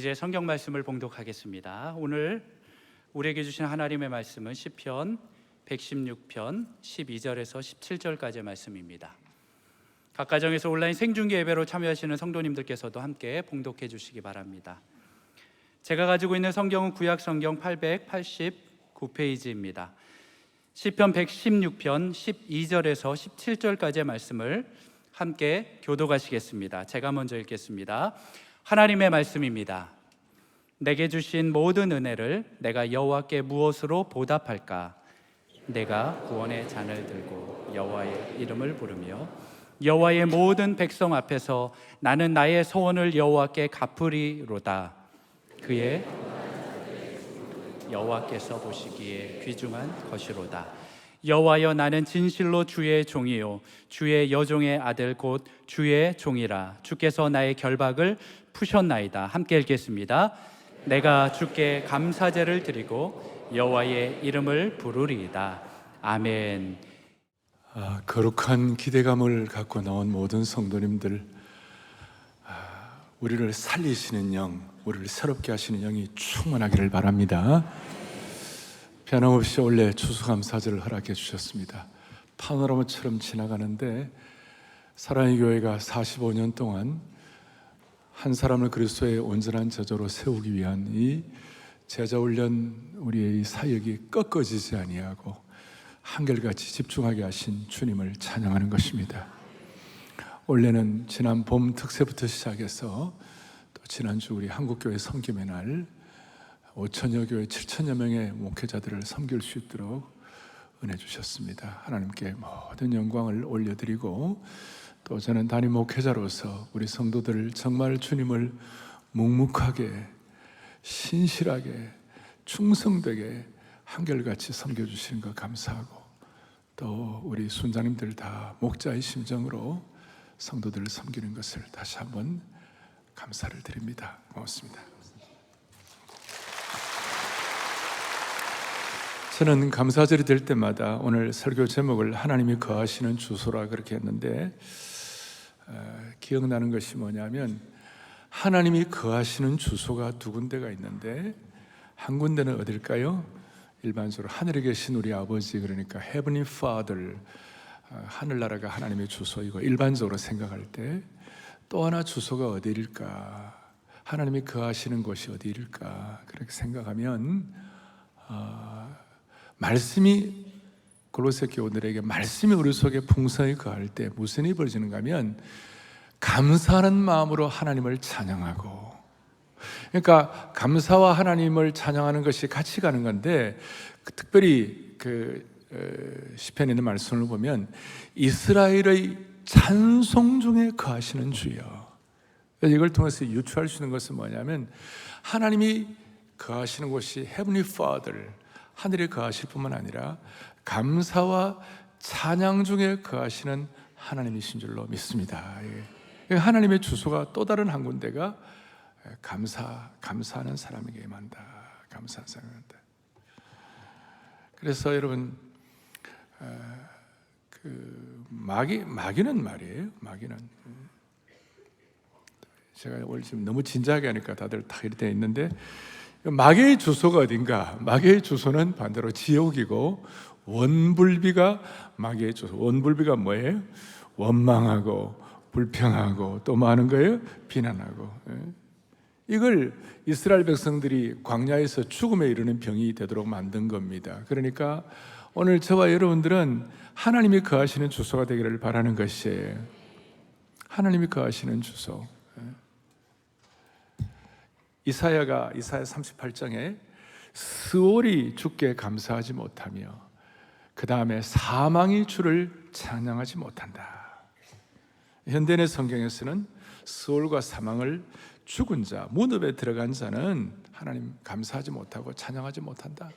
이제 성경 말씀을 봉독하겠습니다. 오늘 우리에게 주신 하나님의 말씀은 시편 116편 12절에서 17절까지의 말씀입니다. 각 가정에서 온라인 생중계 예배로 참여하시는 성도님들께서도 함께 봉독해 주시기 바랍니다. 제가 가지고 있는 성경은 구약 성경 889페이지입니다. 시편 116편 12절에서 17절까지의 말씀을 함께 교독하시겠습니다. 제가 먼저 읽겠습니다. 하나님의 말씀입니다. 내게 주신 모든 은혜를 내가 여호와께 무엇으로 보답할까? 내가 구원의 잔을 들고 여호와의 이름을 부르며 여호와의 모든 백성 앞에서 나는 나의 소원을 여호와께 갚으리로다. 그의 여호와께서 보시기에 귀중한 것이로다. 여호와여, 나는 진실로 주의 종이요 주의 여종의 아들 곧 주의 종이라. 주께서 나의 결박을 푸셨나이다. 함께 읽겠습니다. 내가 주께 감사제를 드리고 여호와의 이름을 부르리이다. 아멘. 거룩한 기대감을 갖고 나온 모든 성도님들, 우리를 살리시는 영, 우리를 새롭게 하시는 영이 충만하기를 바랍니다. 변함없이 원래 추수감사절을 허락해 주셨습니다. 파노라마처럼 지나가는데 사랑의 교회가 45년 동안 한 사람을 그리스도의 온전한 제자로 세우기 위한 이 제자훈련, 우리의 이 사역이 꺾어지지 아니하고 한결같이 집중하게 하신 주님을 찬양하는 것입니다. 원래는 지난 봄 특세부터 시작해서 또 지난주 우리 한국교회 섬김의 날 5천여 교회 7천여 명의 목회자들을 섬길 수 있도록 은혜 주셨습니다. 하나님께 모든 영광을 올려드리고, 또 저는 담임 목회자로서 우리 성도들 정말 주님을 묵묵하게, 신실하게, 충성되게 한결같이 섬겨주시는 것 감사하고, 또 우리 순자님들 다 목자의 심정으로 성도들을 섬기는 것을 다시 한번 감사를 드립니다. 고맙습니다. 저는 감사절이 될 때마다 오늘 설교 제목을 하나님이 거하시는 주소라 그렇게 했는데, 기억나는 것이 뭐냐면 하나님이 거하시는 주소가 두 군데가 있는데, 한 군데는 어딜까요? 일반적으로 하늘에 계신 우리 아버지, 그러니까 Heavenly Father, 하늘나라가 하나님의 주소이고 일반적으로 생각할 때, 또 하나 주소가 어디일까? 하나님이 거하시는 곳이 어디일까? 그렇게 생각하면 말씀이, 골로새 교우들에게 말씀이 우리 속에 풍성히 거할 때 무슨 일이 벌어지는가 하면 감사하는 마음으로 하나님을 찬양하고, 그러니까 감사와 하나님을 찬양하는 것이 같이 가는 건데, 특별히 시편에 있는 말씀을 보면 이스라엘의 찬송 중에 거하시는 주여, 이걸 통해서 유추할 수 있는 것은 뭐냐면 하나님이 거하시는 곳이 Heavenly Father, 하늘에 거하실 뿐만 아니라 감사와 찬양 중에 거하시는 하나님이신 줄로 믿습니다. 하나님의 주소가 또 다른 한 군데가 감사하는 사람에게 임한다. 감사하는 사람한테. 그래서 여러분, 마귀는 말이에요. 마귀는, 제가 오늘 지금 너무 진지하게 하니까 다들 다 이렇게 있는데, 마귀의 주소가 어딘가? 마귀의 주소는 반대로 지옥이고, 원불비가 마귀의 주소. 원불비가 뭐예요? 원망하고 불평하고 또 뭐 하는 거예요? 비난하고. 이걸 이스라엘 백성들이 광야에서 죽음에 이르는 병이 되도록 만든 겁니다. 그러니까 오늘 저와 여러분들은 하나님이 거하시는 주소가 되기를 바라는 것이에요. 하나님이 거하시는 주소. 이사야 38장에 스올이 주께 감사하지 못하며 그 다음에 사망이 주를 찬양하지 못한다. 현대의 성경에서는 스올과 사망을 죽은 자, 무덤에 들어간 자는 하나님 감사하지 못하고 찬양하지 못한다.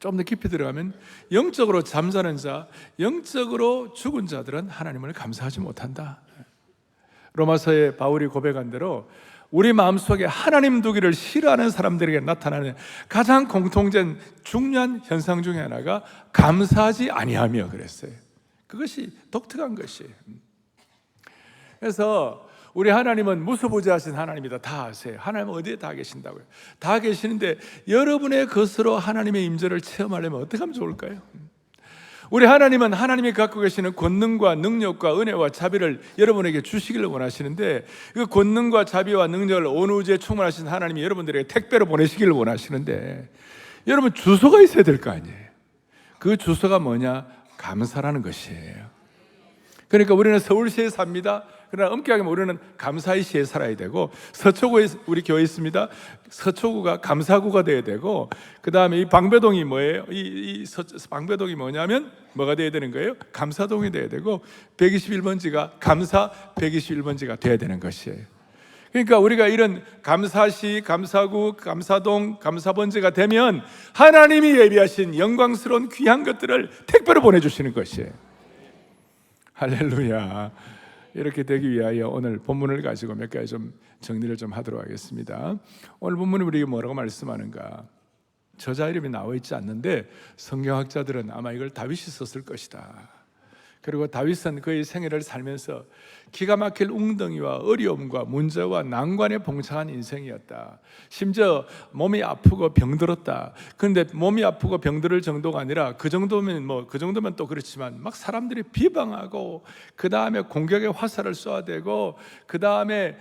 좀 더 깊이 들어가면 영적으로 잠자는 자, 영적으로 죽은 자들은 하나님을 감사하지 못한다. 로마서에 바울이 고백한 대로 우리 마음속에 하나님 두기를 싫어하는 사람들에게 나타나는 가장 공통된 중요한 현상 중에 하나가 감사하지 아니하며 그랬어요. 그것이 독특한 것이에요. 그래서 우리 하나님은 무소부재하신 하나님이다. 다 아세요. 하나님은 어디에 다 계신다고요? 다 계시는데 여러분의 것으로 하나님의 임재를 체험하려면 어떻게 하면 좋을까요? 우리 하나님은 하나님이 갖고 계시는 권능과 능력과 은혜와 자비를 여러분에게 주시기를 원하시는데, 그 권능과 자비와 능력을 온 우주에 충만하신 하나님이 여러분들에게 택배로 보내시기를 원하시는데, 여러분 주소가 있어야 될 거 아니에요. 그 주소가 뭐냐? 감사라는 것이에요. 그러니까 우리는 서울시에 삽니다. 그러나 엄격하게 우리는 감사의 시에 살아야 되고, 서초구에 우리 교회 있습니다. 서초구가 감사구가 돼야 되고, 그 다음에 이 방배동이 뭐예요? 방배동이 뭐냐면 뭐가 돼야 되는 거예요? 감사동이 돼야 되고, 121번지가 감사 121번지가 돼야 되는 것이에요. 그러니까 우리가 이런 감사시, 감사구, 감사동, 감사번지가 되면 하나님이 예비하신 영광스러운 귀한 것들을 택배로 보내주시는 것이에요. 할렐루야. 이렇게 되기 위하여 오늘 본문을 가지고 몇 가지 좀 정리를 좀 하도록 하겠습니다. 오늘 본문이 우리에게 뭐라고 말씀하는가? 저자 이름이 나와 있지 않는데 성경학자들은 아마 이걸 다윗이 썼을 것이다. 그리고 다윗은 그의 생애를 살면서 기가 막힐 웅덩이와 어려움과 문제와 난관에 봉착한 인생이었다. 심지어 몸이 아프고 병들었다. 그런데 몸이 아프고 병들을 정도가 아니라 그 정도면 또 그렇지만 막 사람들이 비방하고, 그 다음에 공격의 화살을 쏘아대고, 그 다음에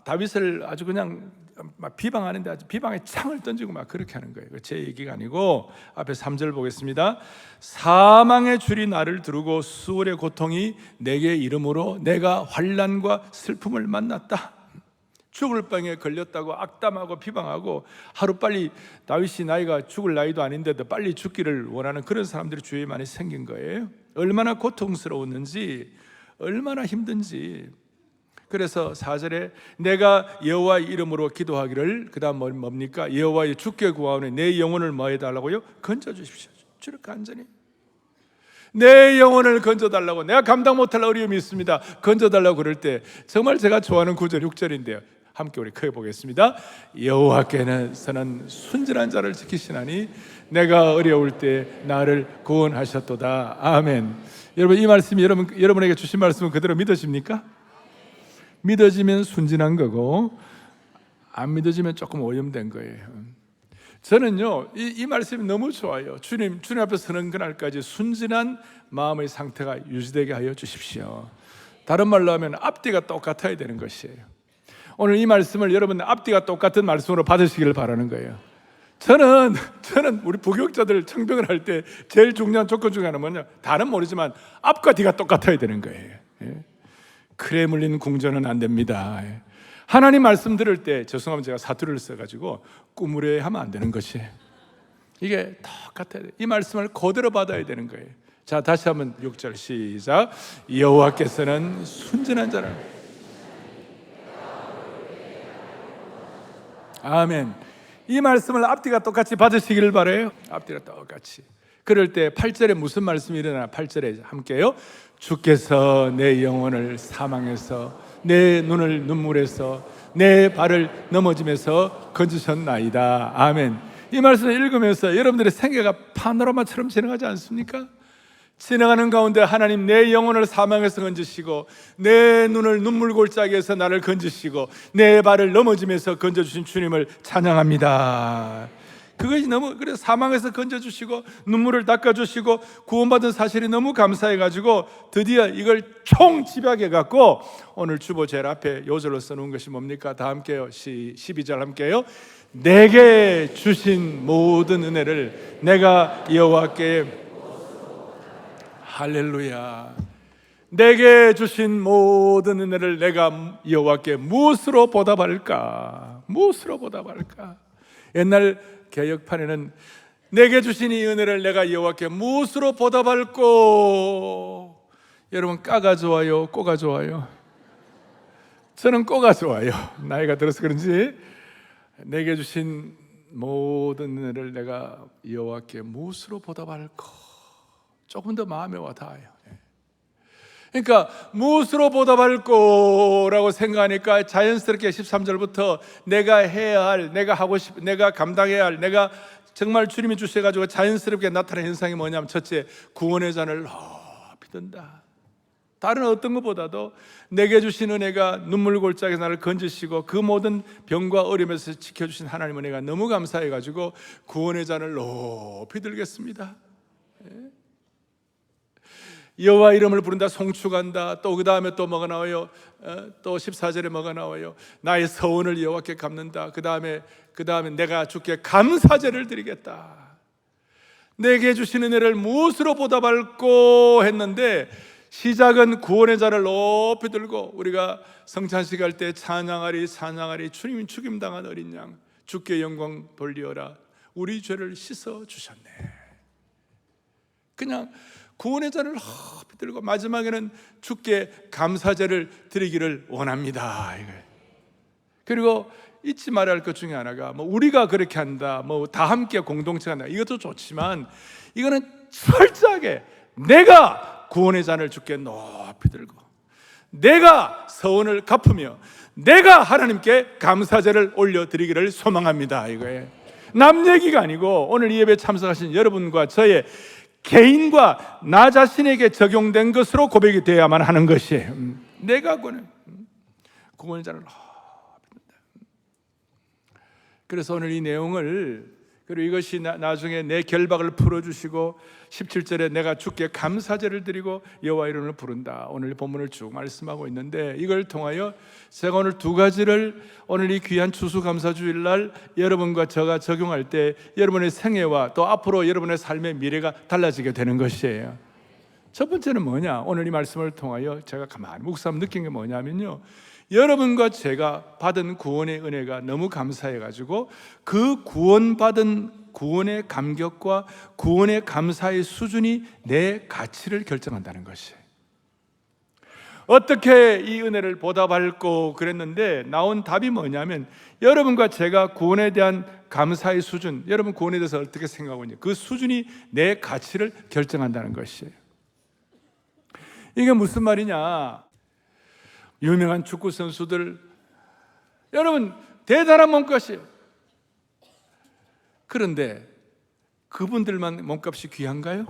다윗을 아주 그냥 막 비방하는데 아주 비방의 창을 던지고 막 그렇게 하는 거예요. 제 얘기가 아니고 앞에 3절 보겠습니다. 사망의 줄이 나를 두르고 수월의 고통이 내게 이름으로 내가 환난과 슬픔을 만났다. 죽을 병에 걸렸다고 악담하고 비방하고, 하루빨리 다윗이 나이가 죽을 나이도 아닌데도 빨리 죽기를 원하는 그런 사람들이 주위에 많이 생긴 거예요. 얼마나 고통스러웠는지, 얼마나 힘든지. 그래서 4절에 내가 여호와의 이름으로 기도하기를, 그 다음 뭡니까? 여호와의 주께 구하오니 내 영혼을 뭐 해달라고요? 건져주십시오. 저렇게 간절히 내 영혼을 건져달라고, 내가 감당 못할 어려움이 있습니다, 건져달라고 그럴 때 정말 제가 좋아하는 구절 6절인데요. 함께 우리 크게 보겠습니다. 여호와께서는 순진한 자를 지키시나니 내가 어려울 때 나를 구원하셨도다. 아멘. 여러분, 이 말씀이 여러분에게 주신 말씀은 그대로 믿으십니까? 믿어지면 순진한 거고, 안 믿어지면 조금 오염된 거예요. 저는요, 이 말씀이 너무 좋아요. 주님 앞에 서는 그날까지 순진한 마음의 상태가 유지되게 하여 주십시오. 다른 말로 하면 앞뒤가 똑같아야 되는 것이에요. 오늘 이 말씀을 여러분 앞뒤가 똑같은 말씀으로 받으시기를 바라는 거예요. 저는 우리 부교육자들 청병을 할 때 제일 중요한 조건 중에 하나는 뭐냐? 다는 모르지만 앞과 뒤가 똑같아야 되는 거예요. 크레물린 궁전은 안 됩니다. 하나님 말씀 들을 때, 죄송하면 제가 사투리를 써가지고 꾸무레 하면 안 되는 것이, 이게 똑같아야 돼요. 이 말씀을 그대로 받아야 되는 거예요. 자, 다시 한번 6절 시작. 여호와께서는 순진한 자를, 아멘. 이 말씀을 앞뒤가 똑같이 받으시기를 바라요. 앞뒤가 똑같이. 그럴 때 8절에 무슨 말씀이 일어나? 8절에 함께요. 주께서 내 영혼을 사망에서, 내 눈을 눈물에서, 내 발을 넘어짐에서 건지셨나이다. 아멘. 이 말씀을 읽으면서 여러분들의 생애가 파노라마처럼 지나가지 않습니까? 지나가는 가운데 하나님 내 영혼을 사망에서 건지시고, 내 눈을 눈물 골짜기에서 나를 건지시고, 내 발을 넘어짐에서 건져주신 주님을 찬양합니다. 그것이 너무, 그래서 사망에서 건져주시고 눈물을 닦아주시고 구원받은 사실이 너무 감사해가지고 드디어 이걸 총집약해갖고 오늘 주보 제일 앞에 요절로 써놓은 것이 뭡니까? 다 함께요. 12절 함께요. 내게 주신 모든 은혜를 내가 여호와께, 할렐루야, 내게 주신 모든 은혜를 내가 여호와께 무엇으로 보답할까? 무엇으로 보답할까? 옛날 개역판에는 내게 주신 이 은혜를 내가 여호와께 무엇으로 보답할꼬? 여러분, 까가 좋아요? 꼬가 좋아요? 저는 꼬가 좋아요. 나이가 들어서 그런지. 내게 주신 모든 은혜를 내가 여호와께 무엇으로 보답할꼬? 조금 더 마음에 와 닿아요. 그러니까 무엇으로 보답할꼬라고 생각하니까 자연스럽게 13절부터 내가 해야 할, 내가 하고 싶, 내가 감당해야 할, 내가 정말 주님이 주셔가지고 자연스럽게 나타나는 현상이 뭐냐면, 첫째, 구원의 잔을 높이 든다. 다른 어떤 것보다도 내게 주신 은혜가 눈물 골짜기에서 나를 건지시고 그 모든 병과 어려움에서 지켜주신 하나님 은혜가 너무 감사해가지고 구원의 잔을 높이 들겠습니다. 여호와 이름을 부른다, 송축한다. 또 그 다음에 또 뭐가 나와요? 또 14절에 뭐가 나와요? 나의 서원을 여호와께 갚는다. 그 다음에 내가 주께 감사제를 드리겠다. 내게 주신 은혜를 무엇으로 보답할꼬 했는데, 시작은 구원의 잔을 높이 들고 우리가 성찬식 할 때 찬양하리 주님이 죽임당한 어린 양 주께 영광 돌리어라. 우리 죄를 씻어 주셨네. 그냥 구원의 잔을 높이 들고 마지막에는 주께 감사제를 드리기를 원합니다. 그리고 잊지 말아야 할 것 중에 하나가 우리가 그렇게 한다, 다 함께 공동체가 한다, 이것도 좋지만 이거는 철저하게 내가 구원의 잔을 주께 높이 들고 내가 서원을 갚으며 내가 하나님께 감사제를 올려드리기를 소망합니다. 이거예요. 남 얘기가 아니고 오늘 이 예배에 참석하신 여러분과 저의 개인과 나 자신에게 적용된 것으로 고백이 되어야만 하는 것이에요. 내가 구원의 잔을 그래서 오늘 이 내용을, 그리고 이것이 나중에 내 결박을 풀어주시고 17절에 내가 주께 감사제를 드리고 여호와 이름을 부른다. 오늘 본문을 쭉 말씀하고 있는데, 이걸 통하여 제가 오늘 두 가지를 오늘 이 귀한 추수감사주일날 여러분과 제가 적용할 때 여러분의 생애와 또 앞으로 여러분의 삶의 미래가 달라지게 되는 것이에요. 첫 번째는 뭐냐? 오늘 이 말씀을 통하여 제가 가만히 묵상하면 느낀 게 뭐냐면요, 여러분과 제가 받은 구원의 은혜가 너무 감사해가지고 그 구원받은 구원의 감격과 구원의 감사의 수준이 내 가치를 결정한다는 것이에요. 어떻게 이 은혜를 보답할꼬 그랬는데 나온 답이 뭐냐면, 여러분과 제가 구원에 대한 감사의 수준, 여러분 구원에 대해서 어떻게 생각하고 있냐, 그 수준이 내 가치를 결정한다는 것이에요. 이게 무슨 말이냐? 유명한 축구 선수들, 여러분 대단한 몸값이에요. 그런데 그분들만 몸값이 귀한가요?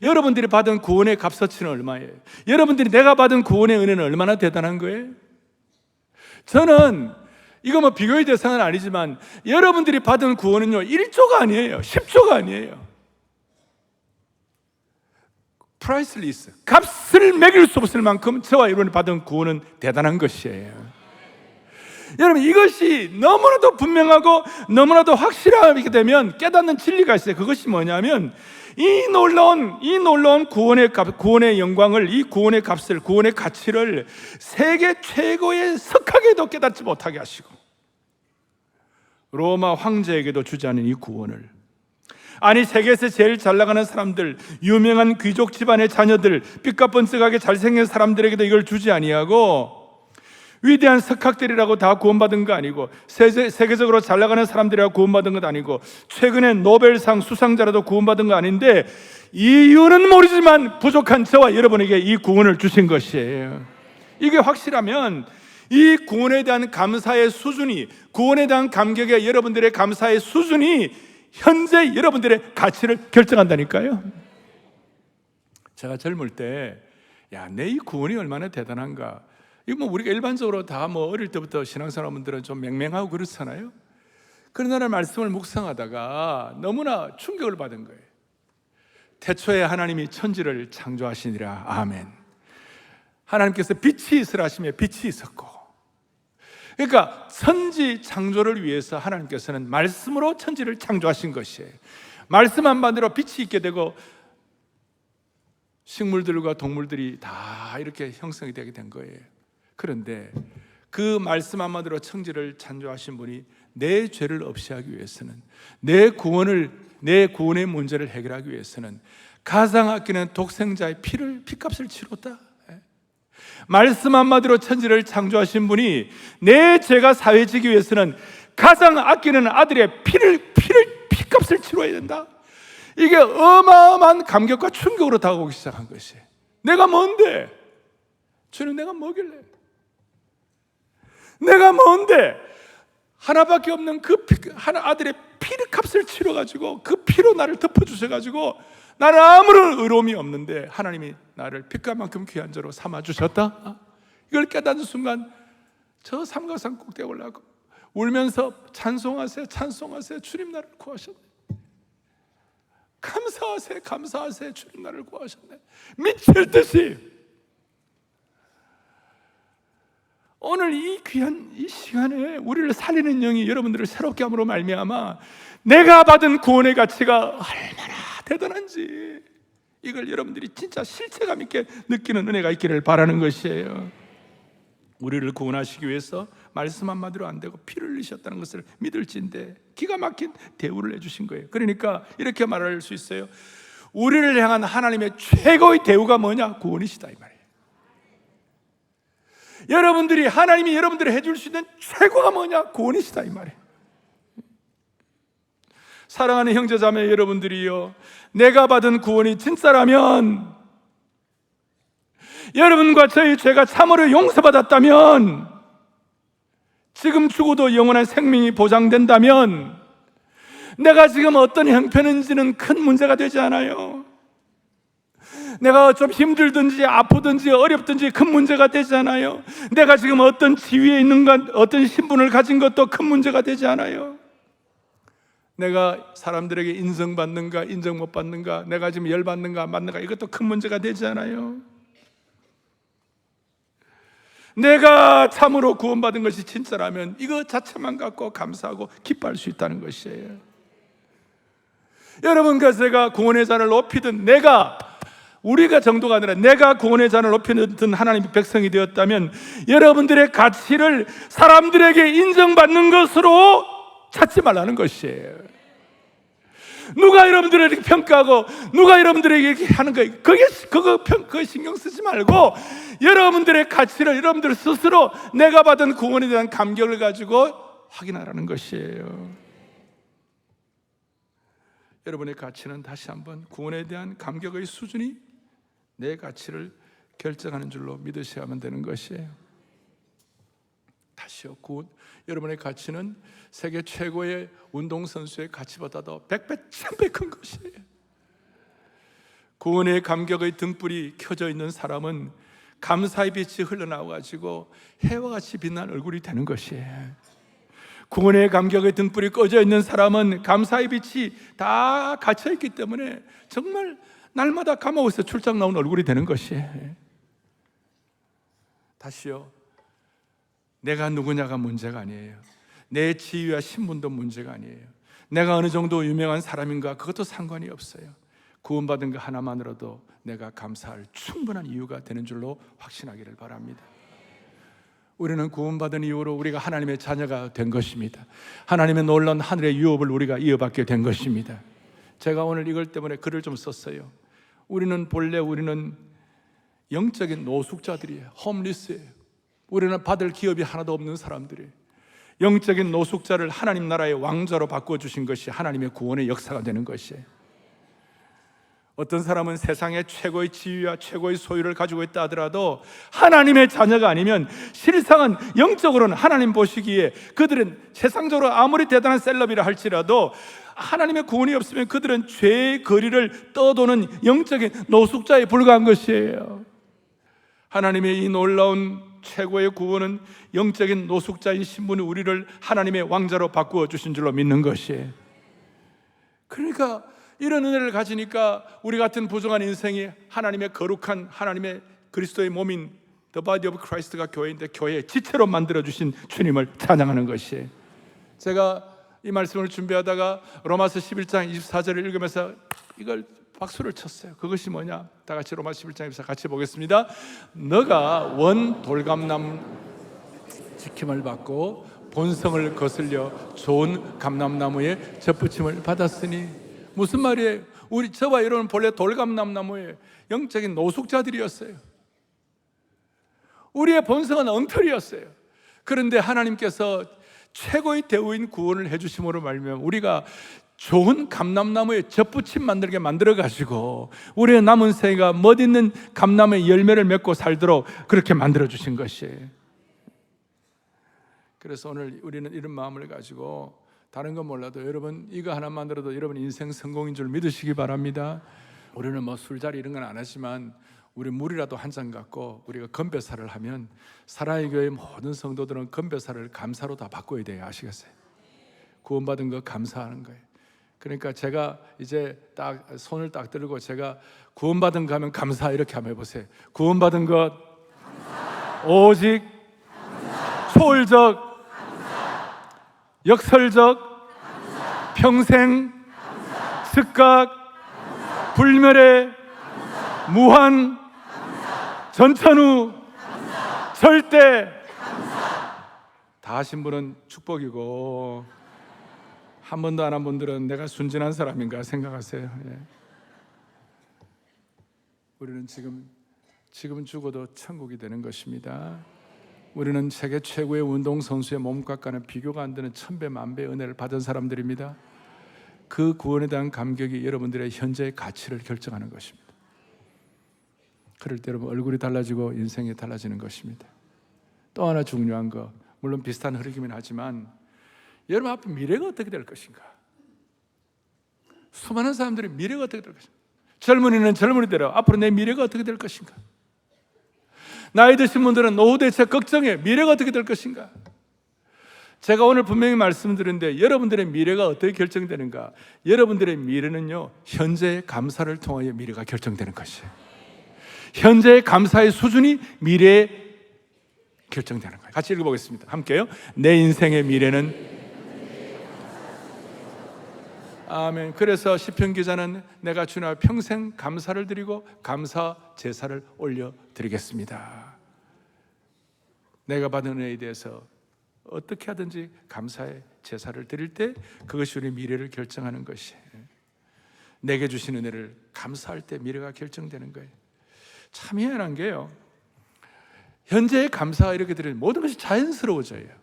여러분들이 받은 구원의 값어치는 얼마예요? 여러분들이 내가 받은 구원의 은혜는 얼마나 대단한 거예요? 저는 이거 비교의 대상은 아니지만 여러분들이 받은 구원은요 1조가 아니에요, 10조가 아니에요. 프라이슬리스, 값을 매길 수 없을 만큼 저와 여러분이 받은 구원은 대단한 것이에요. 여러분, 이것이 너무나도 분명하고 너무나도 확실하게 되면 깨닫는 진리가 있어요. 그것이 뭐냐면, 이 놀라운 구원의 값, 구원의 영광을, 이 구원의 값을, 구원의 가치를 세계 최고의 석학에도 깨닫지 못하게 하시고 로마 황제에게도 주지 않은 이 구원을, 아니 세계에서 제일 잘 나가는 사람들, 유명한 귀족 집안의 자녀들, 삐까뻔쩍하게 잘생긴 사람들에게도 이걸 주지 아니하고, 위대한 석학들이라고 다 구원받은 거 아니고, 세계적으로 잘 나가는 사람들이라고 구원받은 것 아니고, 최근에 노벨상 수상자라도 구원받은 거 아닌데, 이유는 모르지만 부족한 저와 여러분에게 이 구원을 주신 것이에요. 이게 확실하면 이 구원에 대한 감사의 수준이, 구원에 대한 감격의 여러분들의 감사의 수준이 현재 여러분들의 가치를 결정한다니까요. 제가 젊을 때, 내 이 구원이 얼마나 대단한가. 이거 우리가 일반적으로 다 어릴 때부터 신앙사람분들은 좀 맹맹하고 그렇잖아요. 그러나 말씀을 묵상하다가 너무나 충격을 받은 거예요. 태초에 하나님이 천지를 창조하시니라. 아멘. 하나님께서 빛이 있으라 하시며 빛이 있었고, 그러니까 천지 창조를 위해서 하나님께서는 말씀으로 천지를 창조하신 것이에요. 말씀 한마디로 빛이 있게 되고 식물들과 동물들이 다 이렇게 형성이 되게 된 거예요. 그런데 그 말씀 한마디로 천지를 창조하신 분이 내 죄를 없이 하기 위해서는, 내 구원의 문제를 해결하기 위해서는 가장 아끼는 독생자의 피값을 치렀다. 말씀 한마디로 천지를 창조하신 분이 내 죄가 사해지기 위해서는 가장 아끼는 아들의 피값을 치러야 된다. 이게 어마어마한 감격과 충격으로 다가오기 시작한 것이에요. 내가 뭔데? 주님, 내가 뭐길래? 내가 뭔데? 하나밖에 없는 그 아들의 피값을 치러가지고 그 피로 나를 덮어주셔가지고 나는 아무런 의로움이 없는데 하나님이 나를 빛깔만큼 귀한 자로 삼아주셨다. 이걸 깨닫는 순간 저 삼각산 꼭대기에 올라가고 울면서 찬송하세요, 찬송하세요. 주님 나를 구하셨네. 감사하세요, 감사하세요. 주님 나를 구하셨네. 미칠 듯이 오늘 이 귀한 이 시간에 우리를 살리는 영이 여러분들을 새롭게 함으로 말미암아 내가 받은 구원의 가치가 얼마나 대단한지 이걸 여러분들이 진짜 실체감 있게 느끼는 은혜가 있기를 바라는 것이에요. 우리를 구원하시기 위해서 말씀 한마디로 안 되고 피를 흘리셨다는 것을 믿을진데 기가 막힌 대우를 해주신 거예요. 그러니까 이렇게 말할 수 있어요. 우리를 향한 하나님의 최고의 대우가 뭐냐? 구원이시다 이 말이에요. 여러분들이 하나님이 여러분들이 해줄 수 있는 최고가 뭐냐? 구원이시다 이 말이에요. 사랑하는 형제자매 여러분들이요, 내가 받은 구원이 진짜라면, 여러분과 저희 죄가 참으로 용서받았다면, 지금 죽어도 영원한 생명이 보장된다면 내가 지금 어떤 형편인지는 큰 문제가 되지 않아요. 내가 좀 힘들든지 아프든지 어렵든지 큰 문제가 되지 않아요. 내가 지금 어떤 지위에 있는가, 어떤 신분을 가진 것도 큰 문제가 되지 않아요. 내가 사람들에게 인정받는가 인정 못 받는가, 내가 지금 열받는가 안 받는가, 이것도 큰 문제가 되지 않아요. 내가 참으로 구원받은 것이 진짜라면 이거 자체만 갖고 감사하고 기뻐할 수 있다는 것이에요. 여러분과 제가 구원의 잔을 높이든, 우리가 정도가 아니라 내가 구원의 잔을 높이든 하나님의 백성이 되었다면 여러분들의 가치를 사람들에게 인정받는 것으로 찾지 말라는 것이에요. 누가 여러분들을 이렇게 평가하고 누가 여러분들에게 이렇게 하는 거예요. 그거 신경 쓰지 말고 여러분들의 가치를 여러분들 스스로 내가 받은 구원에 대한 감격을 가지고 확인하라는 것이에요. 여러분의 가치는 다시 한번 구원에 대한 감격의 수준이 내 가치를 결정하는 줄로 믿으셔야만 되는 것이에요. 다시요, 여러분의 가치는 세계 최고의 운동선수의 가치보다도 100배, 1000배 큰 것이에요. 구원의 감격의 등불이 켜져 있는 사람은 감사의 빛이 흘러나와가지고 해와 같이 빛난 얼굴이 되는 것이에요. 구원의 감격의 등불이 꺼져 있는 사람은 감사의 빛이 다 갇혀있기 때문에 정말 날마다 감옥에서 출장 나온 얼굴이 되는 것이에요. 다시요, 내가 누구냐가 문제가 아니에요. 내 지위와 신분도 문제가 아니에요. 내가 어느 정도 유명한 사람인가, 그것도 상관이 없어요. 구원받은 것 하나만으로도 내가 감사할 충분한 이유가 되는 줄로 확신하기를 바랍니다. 우리는 구원받은 이후로 우리가 하나님의 자녀가 된 것입니다. 하나님의 놀라운 하늘의 유업을 우리가 이어받게 된 것입니다. 제가 오늘 이걸 때문에 글을 좀 썼어요. 본래 우리는 영적인 노숙자들이에요. 홈리스예요. 우리는 받을 기업이 하나도 없는 사람들이에요. 영적인 노숙자를 하나님 나라의 왕자로 바꿔주신 것이 하나님의 구원의 역사가 되는 것이에요. 어떤 사람은 세상의 최고의 지위와 최고의 소유를 가지고 있다 하더라도 하나님의 자녀가 아니면 실상은 영적으로는 하나님 보시기에 그들은 세상적으로 아무리 대단한 셀럽이라 할지라도 하나님의 구원이 없으면 그들은 죄의 거리를 떠도는 영적인 노숙자에 불과한 것이에요. 하나님의 이 놀라운 최고의 구원은 영적인 노숙자인 신분이 우리를 하나님의 왕자로 바꾸어 주신 줄로 믿는 것이에요. 그러니까 이런 은혜를 가지니까 우리 같은 부정한 인생이 하나님의 거룩한 하나님의 그리스도의 몸인 The Body of Christ가 교회인데 교회의 지체로 만들어주신 주님을 찬양하는 것이에요. 제가 이 말씀을 준비하다가 로마서 11장 24절을 읽으면서 이걸 박수를 쳤어요. 그것이 뭐냐? 다 같이 로마서 11장 24절 같이 보겠습니다. 너가 원 돌감남 지킴을 받고 본성을 거슬려 좋은 감람나무에 젖붙임을 받았으니, 무슨 말이에요? 저와 여러분은 본래 돌감람나무의 영적인 노숙자들이었어요. 우리의 본성은 엉터리였어요. 그런데 하나님께서 최고의 대우인 구원을 해주심으로 말미암아 우리가 좋은 감람나무에 젖붙임 만들게 만들어가지고 우리의 남은 생애가 멋있는 감람의 열매를 맺고 살도록 그렇게 만들어주신 것이에요. 그래서 오늘 우리는 이런 마음을 가지고 다른 건 몰라도 여러분 이거 하나만으로도 여러분 인생 성공인 줄 믿으시기 바랍니다. 우리는 뭐 술자리 이런 건 안 하지만 우리 물이라도 한 잔 갖고 우리가 건배사를 하면 사랑의 교회 모든 성도들은 건배사를 감사로 다 바꿔야 돼요. 아시겠어요? 구원받은 거 감사하는 거예요. 그러니까 제가 이제 딱 손을 딱 들고 제가 구원받은 거 하면 감사 이렇게 한번 해보세요. 구원받은 것 감사. 오직 감사. 초월적 감사. 역설적 감사. 평생 감사. 즉각 감사. 불멸의 감사. 무한 감사. 전천후 감사. 절대 감사. 다 하신 분은 축복이고 한 번도 안 한 분들은 내가 순진한 사람인가 생각하세요. 예. 우리는 지금 죽어도 천국이 되는 것입니다. 우리는 세계 최고의 운동선수의 몸값과는 비교가 안 되는 천배 만배의 은혜를 받은 사람들입니다. 그 구원에 대한 감격이 여러분들의 현재의 가치를 결정하는 것입니다. 그럴 때 여러분 얼굴이 달라지고 인생이 달라지는 것입니다. 또 하나 중요한 거, 물론 비슷한 흐름이긴 하지만 여러분 앞에 미래가 어떻게 될 것인가? 수많은 사람들이 미래가 어떻게 될 것인가? 젊은이는 젊은이대로 앞으로 내 미래가 어떻게 될 것인가? 나이 드신 분들은 노후 대책 걱정해. 미래가 어떻게 될 것인가? 제가 오늘 분명히 말씀드렸는데 여러분들의 미래가 어떻게 결정되는가? 여러분들의 미래는요, 현재의 감사를 통하여 미래가 결정되는 것이에요. 현재의 감사의 수준이 미래에 결정되는 거예요. 같이 읽어보겠습니다. 함께요. 내 인생의 미래는 아멘. 그래서 시편 기자는 내가 주님 앞에 평생 감사를 드리고 감사 제사를 올려드리겠습니다. 내가 받은 은혜에 대해서 어떻게 하든지 감사의 제사를 드릴 때 그것이 우리 미래를 결정하는 것이에요. 내게 주신 은혜를 감사할 때 미래가 결정되는 거예요. 참 희한한 게요, 현재의 감사가 이렇게 드리는 모든 것이 자연스러워져요.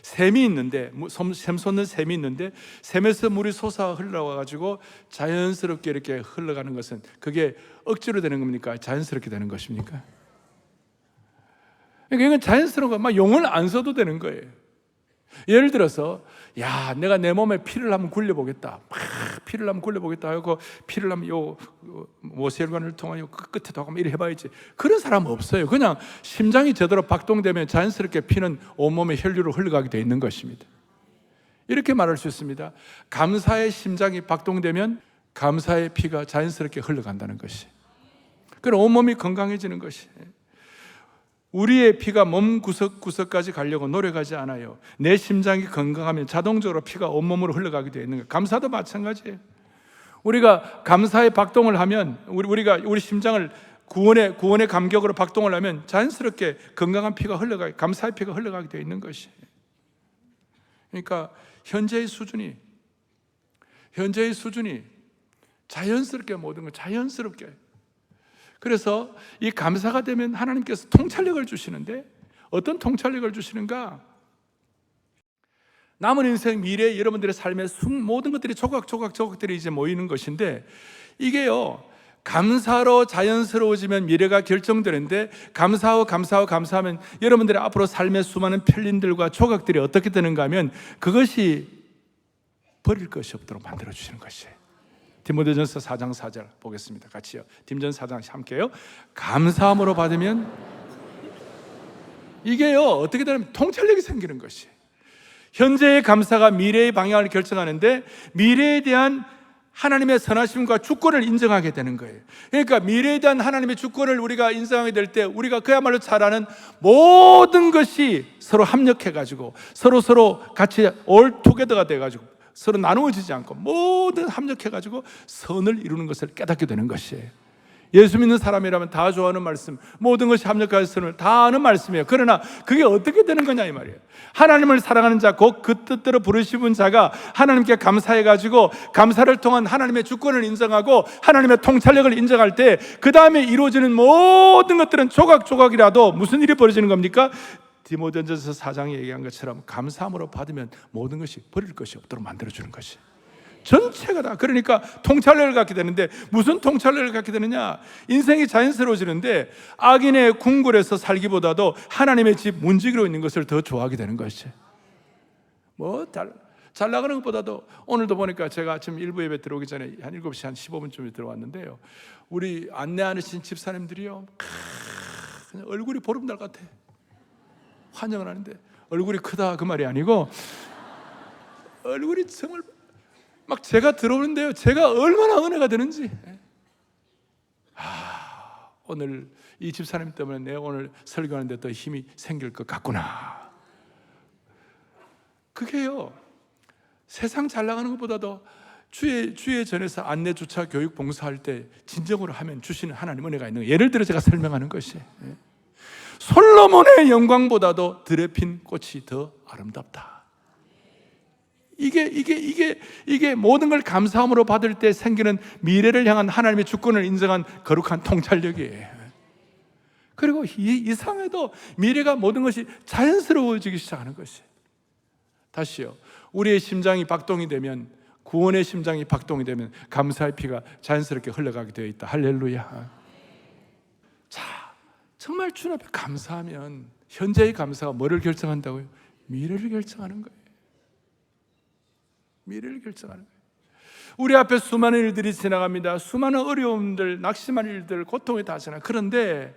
샘이 있는데, 샘 솟는 샘이 있는데 샘에서 물이 솟아 흘러와가지고 자연스럽게 이렇게 흘러가는 것은 그게 억지로 되는 겁니까? 자연스럽게 되는 것입니까? 그러니까 이건 자연스러운 거, 막 용을 안 써도 되는 거예요. 예를 들어서 야, 내가 내 몸에 피를 한번 굴려보겠다. 막 피를 한번 굴려보겠다 하고 피를 한번 요 모세혈관을 통하여 그 끝에도 한번 이렇게 해봐야지. 그런 사람 없어요. 그냥 심장이 제대로 박동되면 자연스럽게 피는 온몸에 혈류로 흘러가게 되어 있는 것입니다. 이렇게 말할 수 있습니다. 감사의 심장이 박동되면 감사의 피가 자연스럽게 흘러간다는 것이. 그럼 온몸이 건강해지는 것이. 우리의 피가 몸 구석구석까지 가려고 노력하지 않아요. 내 심장이 건강하면 자동적으로 피가 온몸으로 흘러가게 되어 있는 거예요. 감사도 마찬가지예요. 우리가 감사의 박동을 하면 우리 심장을 구원의 감격으로 박동을 하면 자연스럽게 건강한 피가 흘러가게, 감사의 피가 흘러가게 되어 있는 것이에요. 그러니까 현재의 수준이 자연스럽게 모든 걸 자연스럽게. 그래서 이 감사가 되면 하나님께서 통찰력을 주시는데 어떤 통찰력을 주시는가? 남은 인생 미래 여러분들의 삶의 모든 것들이 조각들이 이제 모이는 것인데 이게요, 감사로 자연스러워지면 미래가 결정되는데 감사하면 여러분들의 앞으로 삶의 수많은 편린들과 조각들이 어떻게 되는가 하면 그것이 버릴 것이 없도록 만들어주시는 것이에요. 디모데전서 4장 4절 보겠습니다. 같이요. 디모데전서 4장 함께요. 감사함으로 받으면 이게요, 어떻게 되냐면 통찰력이 생기는 것이에요. 현재의 감사가 미래의 방향을 결정하는데 미래에 대한 하나님의 선하심과 주권을 인정하게 되는 거예요. 그러니까 미래에 대한 하나님의 주권을 우리가 인정하게 될 때 우리가 그야말로 잘 아는 모든 것이 서로 합력해가지고 서로 같이 all together가 돼가지고 서로 나누어지지 않고 모든 합력해가지고 선을 이루는 것을 깨닫게 되는 것이에요. 예수 믿는 사람이라면 다 좋아하는 말씀, 모든 것이 합력하여 선을 다 아는 말씀이에요. 그러나 그게 어떻게 되는 거냐 이 말이에요. 하나님을 사랑하는 자, 곧 그 뜻대로 부르시는 자가 하나님께 감사해가지고 감사를 통한 하나님의 주권을 인정하고 하나님의 통찰력을 인정할 때 그 다음에 이루어지는 모든 것들은 조각조각이라도 무슨 일이 벌어지는 겁니까? 디모데전서 4장에 얘기한 것처럼 감사함으로 받으면 모든 것이 버릴 것이 없도록 만들어주는 것이 전체가 다. 그러니까 통찰력을 갖게 되는데 무슨 통찰력을 갖게 되느냐? 인생이 자연스러워지는데 악인의 궁궐에서 살기보다도 하나님의 집 문지기로 있는 것을 더 좋아하게 되는 것이. 잘 나가는 것보다도 오늘도 보니까 제가 아침 일부 예배 들어오기 전에 한 7시 한 15분쯤에 들어왔는데요, 우리 안내하신 집사님들이요, 그냥 얼굴이 보름달 같아. 환영을 하는데 얼굴이 크다 그 말이 아니고 얼굴이 정말 막 제가 들어오는데요, 제가 얼마나 은혜가 되는지. 오늘 이 집사님 때문에 내가 오늘 설교하는데 더 힘이 생길 것 같구나. 그게요, 세상 잘 나가는 것보다도 주의 전에서 안내 주차 교육 봉사할 때 진정으로 하면 주시는 하나님 은혜가 있는 거예요. 예를 들어 제가 설명하는 것이, 솔로몬의 영광보다도 들에 핀 꽃이 더 아름답다. 이게 모든 걸 감사함으로 받을 때 생기는 미래를 향한 하나님의 주권을 인정한 거룩한 통찰력이에요. 그리고 이상해도 미래가 모든 것이 자연스러워지기 시작하는 것이. 다시요, 우리의 심장이 박동이 되면, 구원의 심장이 박동이 되면 감사의 피가 자연스럽게 흘러가게 되어 있다. 할렐루야. 자, 정말 주님 앞에 감사하면 현재의 감사가 뭐를 결정한다고요? 미래를 결정하는 거예요. 미래를 결정하는 거예요. 우리 앞에 수많은 일들이 지나갑니다. 수많은 어려움들, 낙심한 일들, 고통이 다 지나. 그런데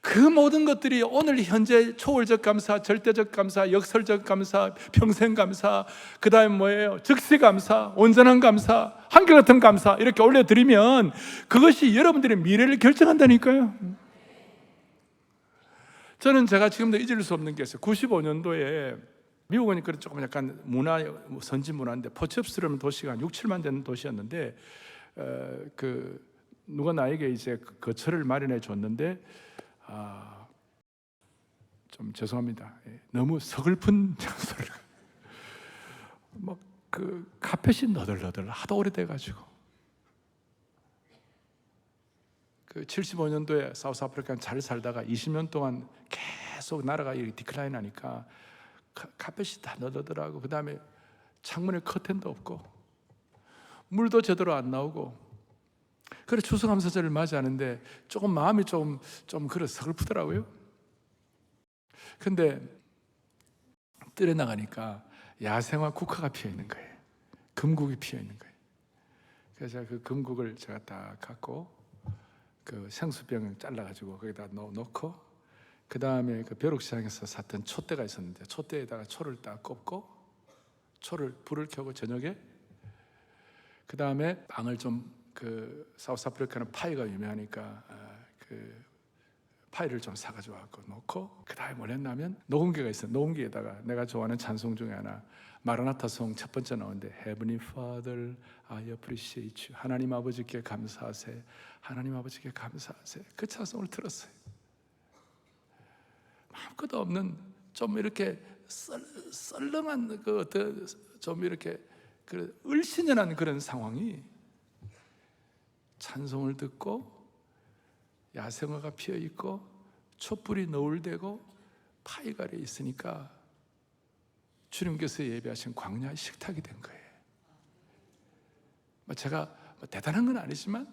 그 모든 것들이 오늘 현재 초월적 감사, 절대적 감사, 역설적 감사, 평생 감사, 그 다음에 뭐예요? 즉시 감사, 온전한 감사, 한결같은 감사 이렇게 올려드리면 그것이 여러분들의 미래를 결정한다니까요. 저는 제가 지금도 잊을 수 없는 게 있어요. 95년도에 미국은 그런 조금 약간 문화, 선진 문화인데 포츠업스러운 도시가 한 6, 7만 되는 도시였는데 누가 나에게 이제 거처를 마련해 줬는데 좀 죄송합니다. 너무 서글픈 장소를 그 카펫이 너덜너덜 하도 오래돼가지고 75년도에 사우스아프리카 잘 살다가 20년 동안 계속 나라가 디클라인 하니까 카펫이 다 너덜너덜하고 그 다음에 창문에 커튼도 없고 물도 제대로 안 나오고 그래 추수감사절을 맞이하는데 조금 마음이 좀 그래 서글프더라고요. 근데 뜰에 나가니까 야생화 국화가 피어 있는 거예요. 금국이 피어 있는 거예요. 그래서 제가 그 금국을 제가 딱 갖고 그 생수병을 잘라가지고 거기다 넣고 그 다음에 그 벼룩시장에서 샀던 촛대가 있었는데 촛대에다가 초를 딱 꼽고 불을 켜고 저녁에 그 다음에 빵을 좀 사우스아프리카는 파이가 유명하니까 그 파이를 좀 사가지고 놓고 그 다음에 뭘 했냐면 녹음기가 있어. 녹음기에다가 내가 좋아하는 찬송 중에 하나 마라나타송 첫 번째 나오는데 Heavenly Father, I appreciate you. 하나님 아버지께 감사하세. 하나님 아버지께 감사하세. 그 찬송을 들었어요. 아무것도 없는 좀 이렇게 썰렁한 좀 이렇게 을신연한 그런 상황이 찬송을 듣고 야생화가 피어 있고 촛불이 너울대고 파이가 아래 있으니까 주님께서 예배하신 광야의 식탁이 된 거예요. 제가 대단한 건 아니지만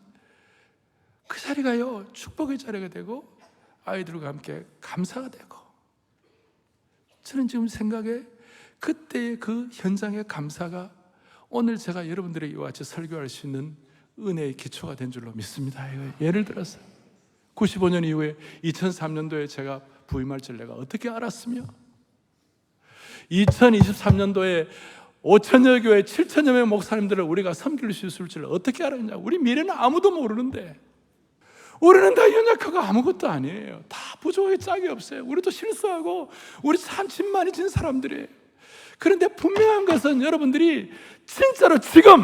그 자리가요 축복의 자리가 되고 아이들과 함께 감사가 되고 저는 지금 생각에 그때의 그 현장의 감사가 오늘 제가 여러분들에게 이와 같이 설교할 수 있는 은혜의 기초가 된 줄로 믿습니다. 예를 들어서 95년 이후에 2003년도에 제가 부임할 줄 내가 어떻게 알았으며 2023년도에 5천여 교회 7천여 명 목사님들을 우리가 섬길 수 있을 줄 어떻게 알았냐. 우리 미래는 아무도 모르는데 우리는 다 연약하고 아무것도 아니에요. 다 부족하게 짝이 없어요. 우리도 실수하고 우리 참 진 많이 진 사람들이에요. 그런데 분명한 것은 여러분들이 진짜로 지금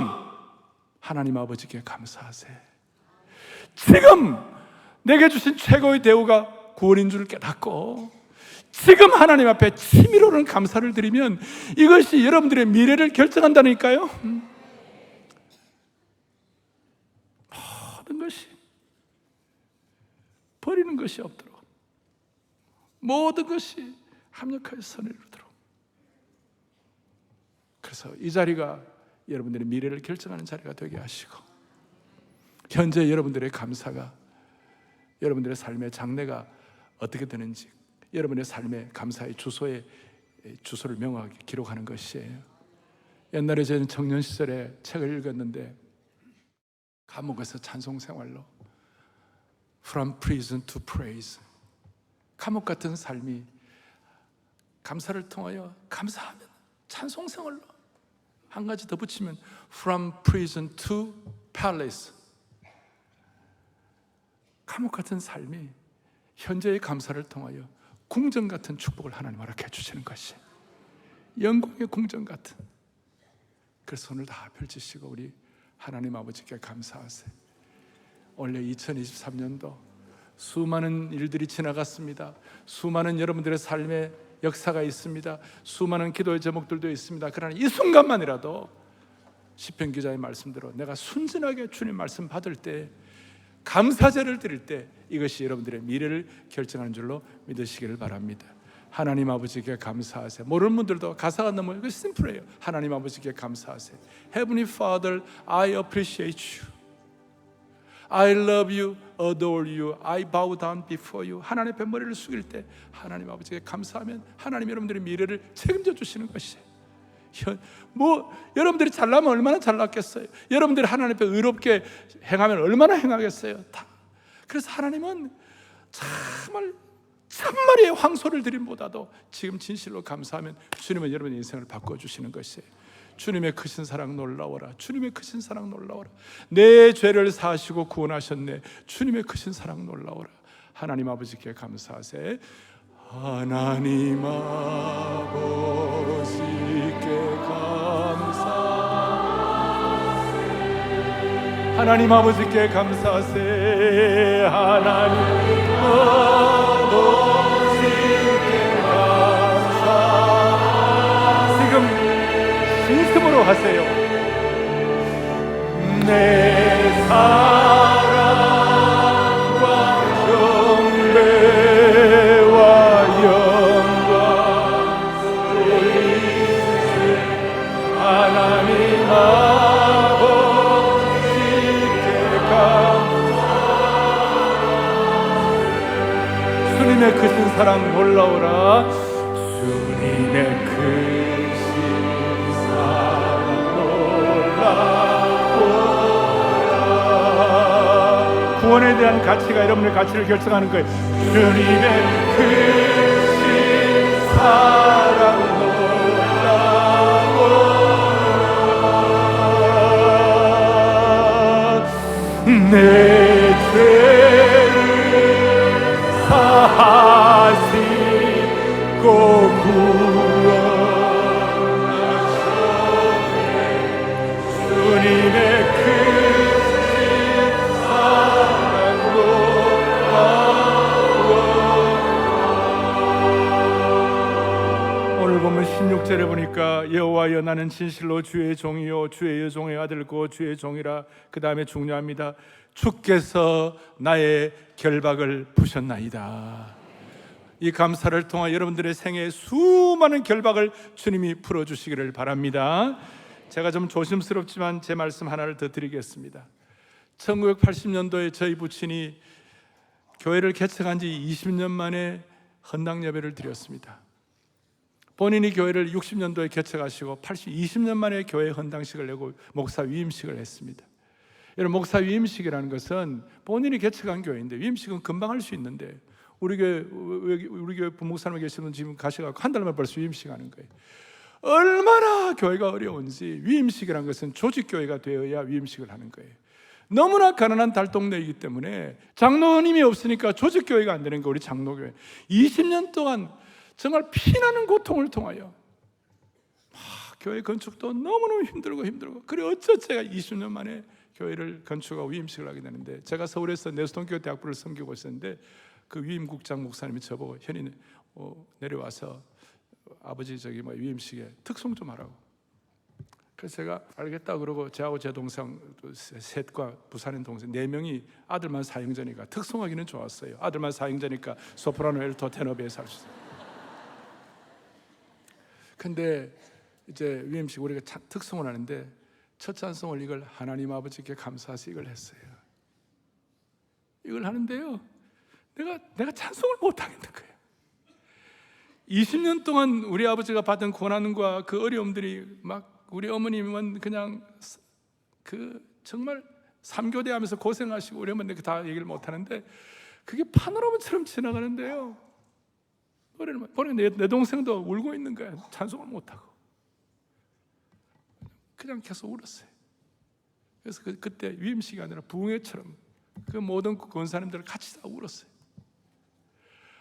하나님 아버지께 감사하세요. 지금 내게 주신 최고의 대우가 구원인 줄 깨닫고 지금 하나님 앞에 치밀어오는 감사를 드리면 이것이 여러분들의 미래를 결정한다니까요. 모든 것이 버리는 것이 없도록 모든 것이 합력하여 선을 이루도록. 그래서 이 자리가 여러분들의 미래를 결정하는 자리가 되게 하시고 현재 여러분들의 감사가 여러분들의 삶의 장래가 어떻게 되는지 여러분의 삶의 감사의 주소를 명확하게 기록하는 것이에요. 옛날에 저는 청년 시절에 책을 읽었는데 감옥에서 찬송 생활로 From prison to praise, 감옥 같은 삶이 감사를 통하여 감사하면 찬송 생활로, 한 가지 더 붙이면 From prison to palace, 감옥 같은 삶이 현재의 감사를 통하여 궁전 같은 축복을 하나님 허락해 주시는 것이 영광의 궁전 같은. 그래서 손을 다 펼치시고 우리 하나님 아버지께 감사하세요. 원래 2023년도 수많은 일들이 지나갔습니다. 수많은 여러분들의 삶의 역사가 있습니다. 수많은 기도의 제목들도 있습니다. 그러나 이 순간만이라도 시편 기자의 말씀대로 내가 순진하게 주님 말씀 받을 때, 감사제를 드릴 때 이것이 여러분들의 미래를 결정하는 줄로 믿으시기를 바랍니다. 하나님 아버지께 감사하세요. 모르는 분들도 가사가 너무 이거 심플해요. 하나님 아버지께 감사하세요. Heavenly Father, I appreciate you. I love you, adore you, I bow down before you. 하나님 앞에 머리를 숙일 때 하나님 아버지께 감사하면 하나님 여러분들의 미래를 책임져 주시는 것이에요. 여러분들이 잘나면 얼마나 잘났겠어요. 여러분들이 하나님 앞에 의롭게 행하면 얼마나 행하겠어요. 다. 그래서 하나님은 정말 천마리의 황소를 드림보다도 지금 진실로 감사하면 주님은 여러분의 인생을 바꿔주시는 것이에요. 주님의 크신 사랑 놀라워라. 주님의 크신 사랑 놀라워라. 내 죄를 사하시고 구원하셨네. 주님의 크신 사랑 놀라워라. 하나님 아버지께 감사하세. 하나님 아버지께 감사하세. 하나님 아버지께 감사하세. 하나님 아버지께 감사하세. 지금 진심으로 하세요. 내 사랑과 경배와 영광 돌리세. 하나님 아버지께 감사하세. 주님의 크신 사랑 놀라오라. 주님의 크신 구원에 대한 가치가 여러분의 가치를 결정하는 거예요. 주님의 크신 사랑 놀라워. 내 죄를 사하시고 구원하셨네. 주님의 오늘 보면 16절에 보니까 여호와여 나는 진실로 주의 종이요 주의 여종의 아들고 주의 종이라. 그 다음에 중요합니다. 주께서 나의 결박을 푸셨나이다. 이 감사를 통해 여러분들의 생애에 수많은 결박을 주님이 풀어주시기를 바랍니다. 제가 좀 조심스럽지만 제 말씀 하나를 더 드리겠습니다. 1980년도에 저희 부친이 교회를 개척한 지 20년 만에 헌당 예배를 드렸습니다. 본인이 교회를 60년도에 개척하시고 20년 만에 교회 헌당식을 내고 목사 위임식을 했습니다. 여러분, 목사 위임식이라는 것은 본인이 개척한 교회인데, 위임식은 금방 할 수 있는데 우리 교회 부목사님 계시는 분 지금 가셔가지고 한 달 만에 벌써 위임식 하는 거예요. 얼마나 교회가 어려운지. 위임식이라는 것은 조직교회가 되어야 위임식을 하는 거예요. 너무나 가난한 달동네이기 때문에 장로님이 없으니까 조직교회가 안 되는 거. 우리 장로교회 20년 동안 정말 피나는 고통을 통하여 교회 건축도 너무너무 힘들고 그래 어쩌 제가 20년 만에 교회를 건축하고 위임식을 하게 되는데, 제가 서울에서 내수동교회 대학부를 섬기고 있었는데 그 위임국장 목사님이 저보고 현인 내려와서 아버지 위임식에 특송 좀 하라고. 그래서 제가 알겠다 그러고 저하고 제 동생 셋과 부산인 동생 4명이 아들만 사형자니까 특송하기는 좋았어요. 아들만 사형자니까 소프라노, 엘토, 테너, 베이스 할 수 있어요. 근데 이제 위임식 우리가 특송을 하는데 첫 찬송을 이걸 하나님 아버지께 감사해서 이걸 했어요. 이걸 하는데요, 내가 찬송을 못 하겠는 거예요. 20년 동안 우리 아버지가 받은 고난과 그 어려움들이 막 우리 어머님은 그냥 정말 3교대 하면서 고생하시고 우리 어머니 다 얘기를 못 하는데 그게 파노라마처럼 지나가는데요. 보니 내 동생도 울고 있는 거야. 찬송을 못 하고 그냥 계속 울었어요. 그래서 그때 위임식이 아니라 부흥회처럼 그 모든 권사님들 같이 다 울었어요.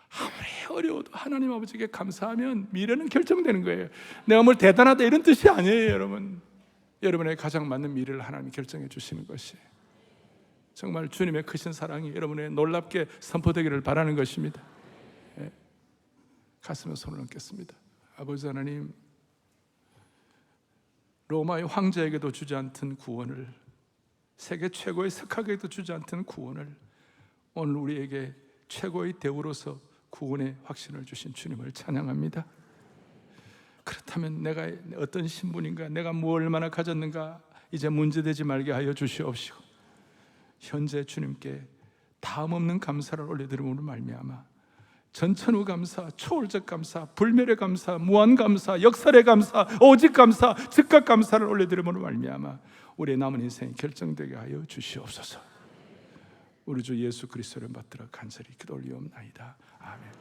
아무리 어려워도 하나님 아버지께 감사하면 미래는 결정되는 거예요. 내가 뭘 대단하다 이런 뜻이 아니에요, 여러분. 여러분의 가장 맞는 미래를 하나님이 결정해 주시는 것이 정말 주님의 크신 사랑이 여러분의 놀랍게 선포되기를 바라는 것입니다. 가슴에 손을 얹겠습니다. 아버지 하나님, 로마의 황제에게도 주지 않던 구원을, 세계 최고의 석학에게도 주지 않던 구원을 오늘 우리에게 최고의 대우로서 구원의 확신을 주신 주님을 찬양합니다. 그렇다면 내가 어떤 신분인가, 내가 뭐 얼마나 가졌는가 이제 문제되지 말게 하여 주시옵시고, 현재 주님께 다음 없는 감사를 올려드림으로 말미암아 전천후 감사, 초월적 감사, 불멸의 감사, 무한 감사, 역설의 감사, 오직 감사, 즉각 감사를 올려드림으로 말미암아 우리의 남은 인생이 결정되게 하여 주시옵소서. 우리 주 예수 그리스도를 받들어 간절히 기도 올리옵나이다. 아멘.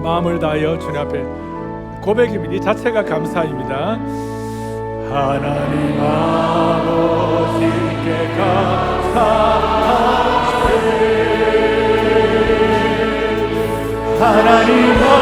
마음을 다하여 주님 앞에 고백입니다. 이 자체가 감사입니다. 하나님 아버지께 감사하세. 하나님